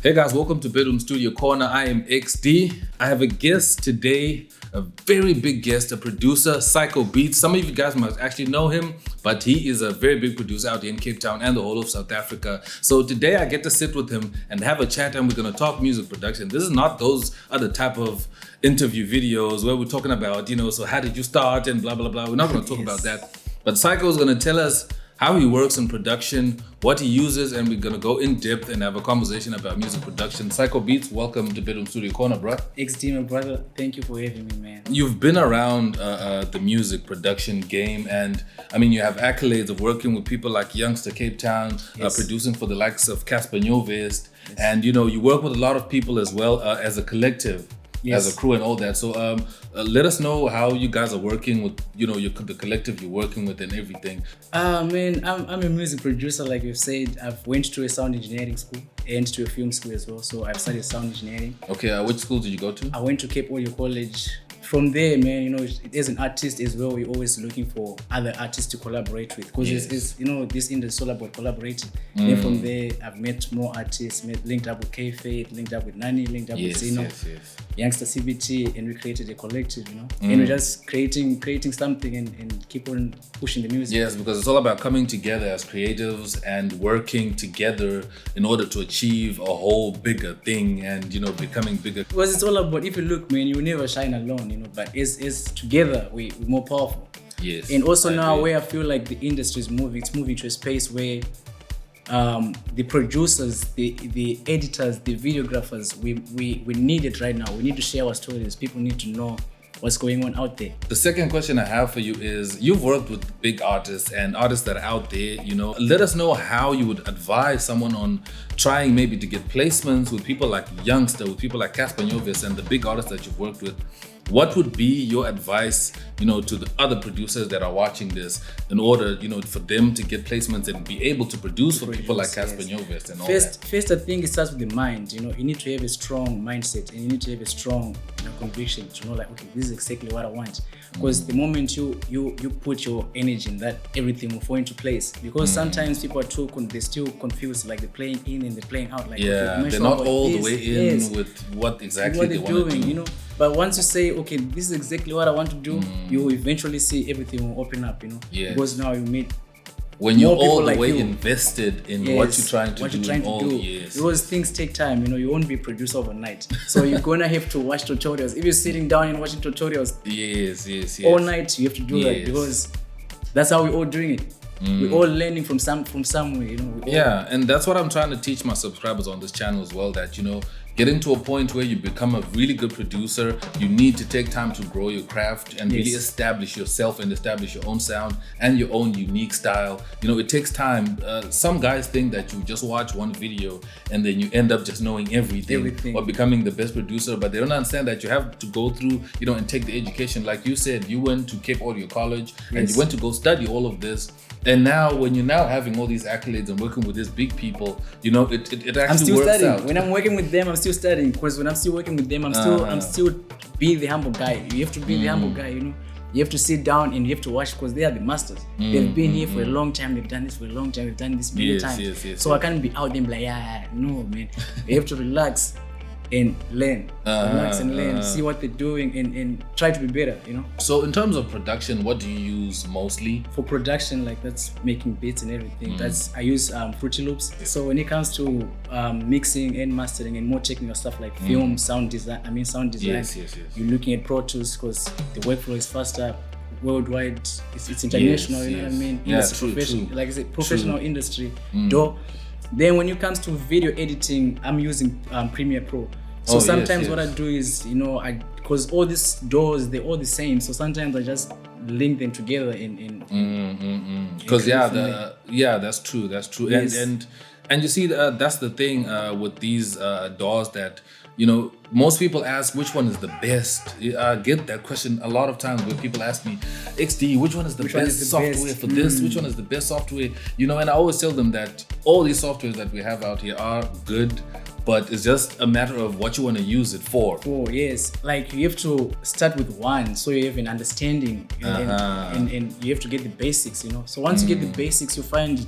Hey guys, welcome to Bedroom Studio Corner. I am XD. I have a guest today, a very big guest, a producer, PsykoBeats. Some of you guys must actually know him, but he is a very big producer out here in Cape Town and the whole of South Africa. So today I get to sit with him and have a chat, and we're gonna talk music production. This is not those other type of interview videos where we're talking about, so how did you start and blah, blah, blah. We're not gonna talk about that. But Psycho is gonna tell us how he works in production, what he uses, and we're gonna go in depth and have a conversation about music production. PsykoBeats, welcome to Bedroom Studio Corner, bro. XD, my brother, thank you for having me, man. You've been around the music production game, and I mean, you have accolades of working with people like Youngster Cape Town, Yes. producing for the likes of Casper Nyovest, and you work with a lot of people as well as a collective. Yes. As a crew and all that. So let us know how you guys are working with, the collective you're working with and everything. Man, I'm a music producer, like you've said. I've went to a sound engineering school and to a film school as well. So I've studied sound engineering. Okay, which school did you go to? I went to Cape Audio College. From there, man, as an artist as well, we're always looking for other artists to collaborate with, because Yes. this industry is all about collaborating. Then from there, I've met more artists, linked up with K-Fate, linked up with Nani, linked up with Zeno, Yes. Youngster CBT, and we created a collective, and we're just creating something and keep on pushing the music. Yes, because it's all about coming together as creatives and working together in order to achieve a whole bigger thing and, becoming bigger. Because it's all about, if you look, man, you never shine alone, but it's together we're more powerful. Yes. And also I now agree. where I feel like the industry is moving, it's moving to a space where the producers, the editors, the videographers, we need it right now. We need to share our stories. People need to know what's going on out there. The second question I have for you is, you've worked with big artists and artists that are out there, let us know how you would advise someone on trying maybe to get placements with people like Youngster, with people like Casper Nyovest and the big artists that you've worked with. What would be your advice, to the other producers that are watching this in order, for them to get placements and be able to produce for people like Casper Nyovest and all that? First, I think it starts with the mind. You need to have a strong mindset, and you need to have a strong conviction to know, like, okay, this is exactly what I want. Because the moment you put your energy in that, everything will fall into place. Because sometimes people are they're still confused, like they're playing in and they're playing out. Like, okay, they're not all the this, way in with what exactly what they they're want to doing, do. But once you say, okay, this is exactly what I want to do, you will eventually see everything will open up, Yes. Because now you meet When you're more people all the like way you. invested in what you're trying to do. Yes. Because things take time, you won't be a producer overnight. So you're gonna have to watch tutorials. If you're sitting down and watching tutorials Yes. all night, you have to do that, Yes. because that's how we're all doing it. We're all learning from somewhere, Yeah, and that's what I'm trying to teach my subscribers on this channel as well, that, getting to a point where you become a really good producer, you need to take time to grow your craft and really establish yourself and establish your own sound and your own unique style. It takes time. Some guys think that you just watch one video and then you end up just knowing everything. Or becoming the best producer, but they don't understand that you have to go through, and take the education. Like you said, you went to Cape Audio College and you went to go study all of this. And now, when you're now having all these accolades and working with these big people, it actually I'm still works studying. out. When I'm working with them, I'm still studying. Because when I'm still working with them, I'm still be the humble guy. You have to be the humble guy, You have to sit down and you have to watch, because they are the masters. They've been here for a long time. They've done this for a long time. They've done this many times. So I can't be out there and be like, no, man. You have to relax and learn. Relax and learn. See what they're doing and try to be better, So in terms of production, what do you use mostly? For production, like, that's making beats and everything. I use Fruity Loops. So when it comes to mixing and mastering and more technical stuff like film, sound design. Yes. You're looking at Pro Tools, because the workflow is faster. Worldwide, it's international. You know what I mean? Yeah, Industry, true. Like I said, professional industry. Then when it comes to video editing, I'm using Premiere Pro. So sometimes what I do is, because all these doors, they're all the same. So sometimes I just link them together Because that's true. Yes. And you see, that's the thing with these DAWs that, most people ask which one is the best. I get that question a lot of times where people ask me, XD, which one is the best software for this? Which one is the best software? And I always tell them that all these softwares that we have out here are good, but it's just a matter of what you want to use it for. Yes, like you have to start with one, so you have an understanding, and you have to get the basics. So once you get the basics, you find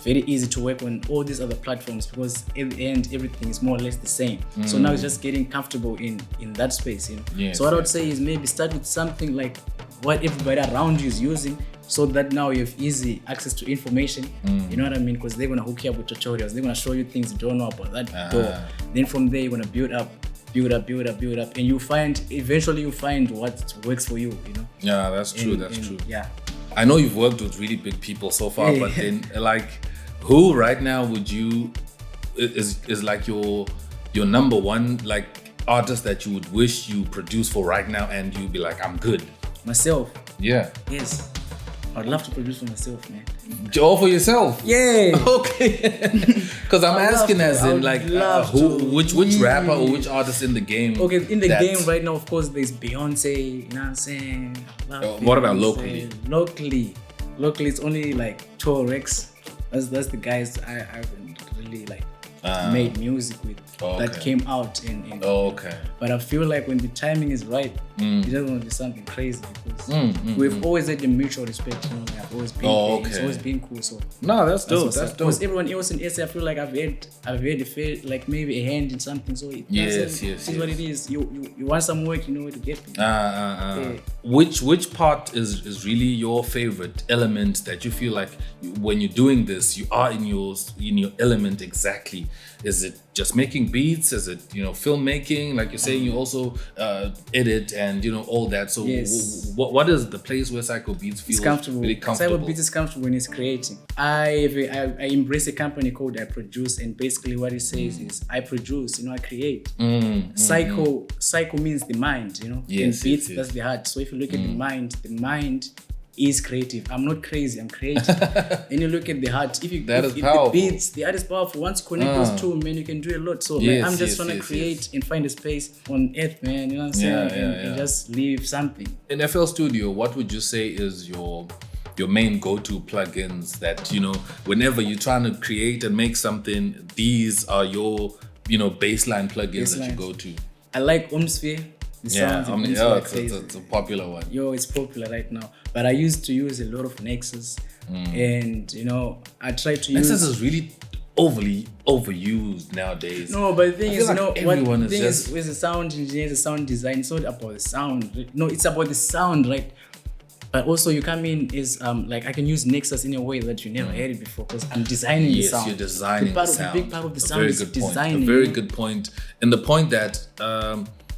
very easy to work on all these other platforms because in the end everything is more or less the same. So now it's just getting comfortable in that space, you know. Yes, so what I would say is maybe start with something like what everybody around you is using, so that now you have easy access to information. You know what I mean? Because they're gonna hook you up with tutorials. They're gonna show you things you don't know about that door. Then from there you're gonna build up, and eventually you find what works for you. You know? Yeah, that's true. That's true. Yeah. I know you've worked with really big people so far, but then like, who right now would you is like your number one like artist that you would wish you produce for right now, and you'd be like, I'm good? Myself. Yeah. Yes. I'd love to produce for myself, man. All for yourself? Yeah. Okay. Because I'm asking as in like which rapper or which artist in the game? Okay, in the game right now, of course, there's Beyonce. You know what I'm saying? What about locally? Locally, it's only like Tor Rex. That's the guys I haven't really like made music with. That came out in okay. But I feel like when the timing is right, it doesn't want to be something crazy because we've always had a mutual respect. You know, I've always been it's always been cool. So no, that's dope. That's dope. Because everyone else in SA, I feel like I've had a fair, like maybe a hand in something. So yes. What it is. You want some work, you know where to get me. Which part is really your favorite element that you feel like when you're doing this, you are in your element exactly? Is it just making beats? Is it, you know, filmmaking? Like you're saying, you also edit and, you know, all that. So what is the place where PsykoBeats feels really comfortable? PsykoBeats is comfortable when it's creating. I embrace a company called I Produce, and basically what it says is I produce, you know, I create. Psycho means the mind, you know, and beats, that's the heart. So if you look at the mind is creative. I'm not crazy, I'm creative. And you look at the heart, if the beats, the art is powerful. Once you connect those two, man, you can do a lot. So I'm just trying to create and find a space on earth, man, you know what I'm saying? And just leave something. In FL Studio, what would you say is your main go-to plugins that, you know, whenever you're trying to create and make something, these are your, you know, baseline plugins that you go to? I like Omsphere. It's a popular one. It's popular right now. But I used to use a lot of Nexus, and you know, I try to use. Nexus is really overly overused nowadays. No, but the thing is, like, you know, what the thing is with the sound engineer, the sound design, it's not about the sound. No, it's about the sound, right? But also you come in is like I can use Nexus in a way that you never heard it before because I'm designing the sound. Yes, you're designing the sound. A big part of the sound is designing. A very good point. And the point that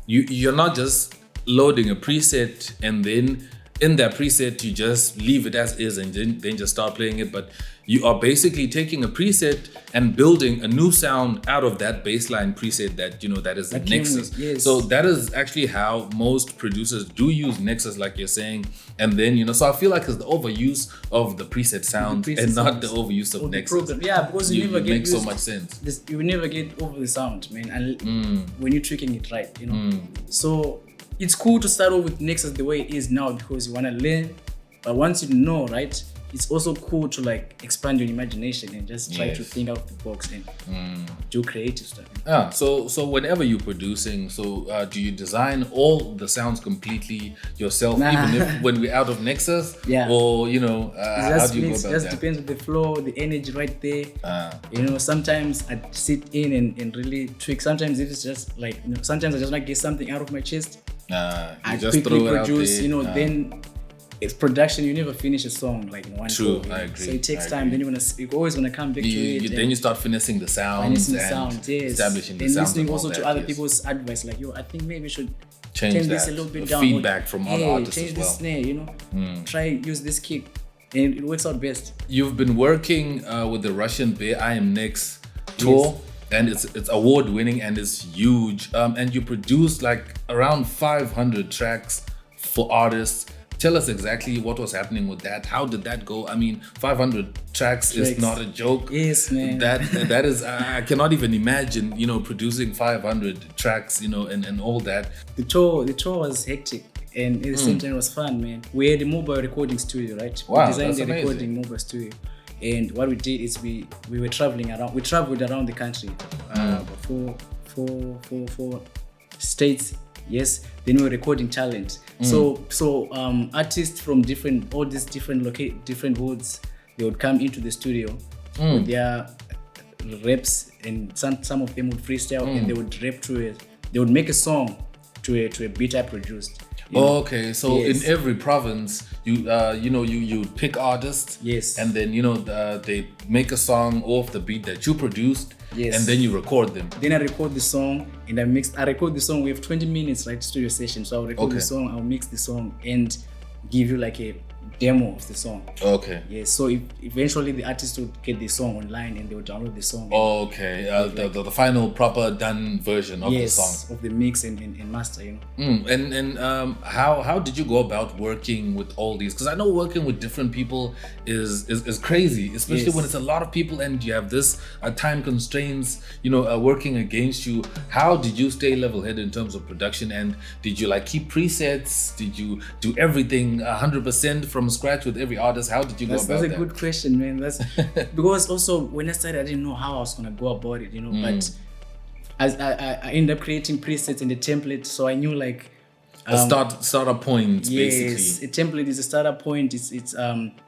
you're not just loading a preset and then in that preset you just leave it as is and then just start playing it, but you are basically taking a preset and building a new sound out of that baseline preset that, you know, that is the Nexus. Yes. So that is actually how most producers do use Nexus, like you're saying. And then, you know, so I feel like it's the overuse of the preset sound and not the overuse of Nexus. Yeah, because you never get makes so much sense. You never get over the sound, man, and when you're tricking it right, you know. So it's cool to start off with Nexus the way it is now because you want to learn, but once you know, right, it's also cool to like expand your imagination and just try to think out of the box and do creative stuff. Yeah. So whenever you're producing, do you design all the sounds completely yourself, even if when we're out of Nexus? Yeah. Or, you know, how do you go about that? It just depends on the flow, the energy right there. You know, sometimes I sit in and really tweak. Sometimes it's just like, you know, sometimes I just want to get something out of my chest. I just quickly throw it produce, out there. You know, then it's production. You never finish a song like in one True, go. I agree. So it takes time. Then you're always gonna come back to it. Then you start finessing the sounds establishing the sounds. And listening also to other people's advice, like, yo, I think maybe you should change this a little bit down. Feedback from other artists change as well. This snare, you know, try use this kick, and it works out best. You've been working with the Russian Bear I Am Next tour. And it's award winning and it's huge. And you produce like around 500 tracks for artists. Tell us exactly what was happening with that. How did that go? I mean, 500 tracks is not a joke. Yes, man. That is, I cannot even imagine, you know, producing 500 tracks, you know, and all that. The tour was hectic. And at the same time, it was fun, man. We had a mobile recording studio, right? Wow, we designed that's the amazing. recording mobile studio. And what we did is we were traveling around. We traveled around the country, four states. Yes. Then we were recording talent. So artists from different hoods, they would come into the studio with their raps, and some of them would freestyle and they would rap to it. They would make a song to a beat I produced. Okay, so in every province, you pick artists, Yes. and then they make a song off the beat that you produced, Yes. and then you record them. Then I record the song and I record the song. We have 20 minutes like studio session, so I'll record the song, I'll mix the song and give you like a demo of the song. Okay. Yes, so eventually the artist would get the song online and they would download the song. Okay, the final proper done version of the song. Of the mix and master, And how did you go about working with all these? Because I know working with different people is crazy, especially when it's a lot of people and you have this time constraints, working against you. How did you stay level-headed in terms of production? And did you like keep presets? Did you do everything 100% from scratch with every artist? How did you go about that? That's a good question, man. That's because also when I started, I didn't know how I was gonna go about it, But as I ended up creating presets in the template, so I knew like a starter point, basically. Yes, a template is a starter point. It's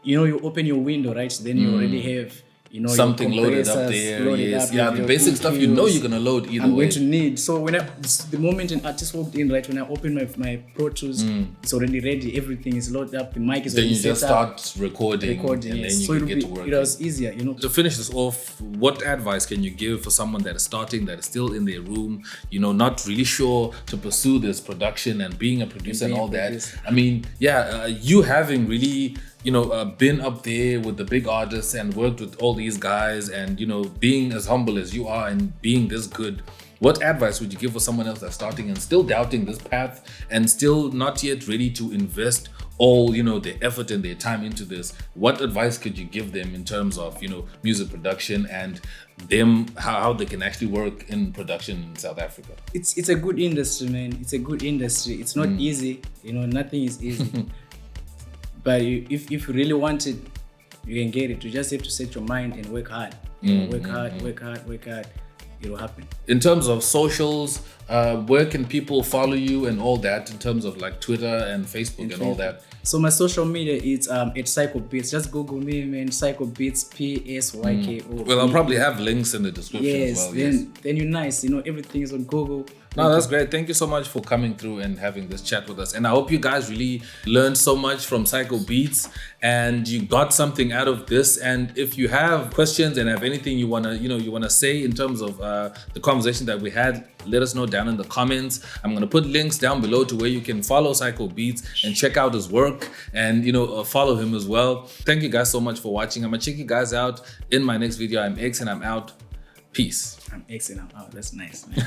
you open your window, right? So then you already have something loaded up there. The basic stuff you're gonna load either way. I'm going to need. So the moment an artist walked in, right, when I open my Pro Tools, it's already ready. Everything is loaded up. The mic is already set up. Then you just start recording and then you can get to work. It was easier, To finish this off, what advice can you give for someone that is starting, that is still in their room, not really sure to pursue this production and being a producer and all that? I mean, you having really been up there with the big artists and worked with all these guys and being as humble as you are and being this good, what advice would you give for someone else that's starting and still doubting this path and still not yet ready to invest all their effort and their time into this? What advice could you give them in terms of music production and them how they can actually work in production in South Africa? It's a good industry, man. It's a good industry. It's not easy, nothing is easy. But if you really want it, you can get it. You just have to set your mind and work hard. Work hard. It'll happen. In terms of socials, where can people follow you and all that in terms of like Twitter and Facebook and all that? So my social media is at PsykoBeats. Just Google me, man. PsykoBeats, PSYKO. Well, I'll probably have links in the description as well. Then you're nice. Everything is on Google. No, that's great. Thank you so much for coming through and having this chat with us. And I hope you guys really learned so much from PsykoBeats and you got something out of this. And if you have questions and have anything you wanna say in terms of the conversation that we had, let us know down in the comments. I'm gonna put links down below to where you can follow PsykoBeats and check out his work and follow him as well. Thank you guys so much for watching. I'm gonna check you guys out in my next video. I'm X and I'm out. Peace. I'm X and I'm out. That's nice, man.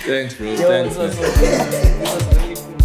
Thanks, bro. Thanks, man.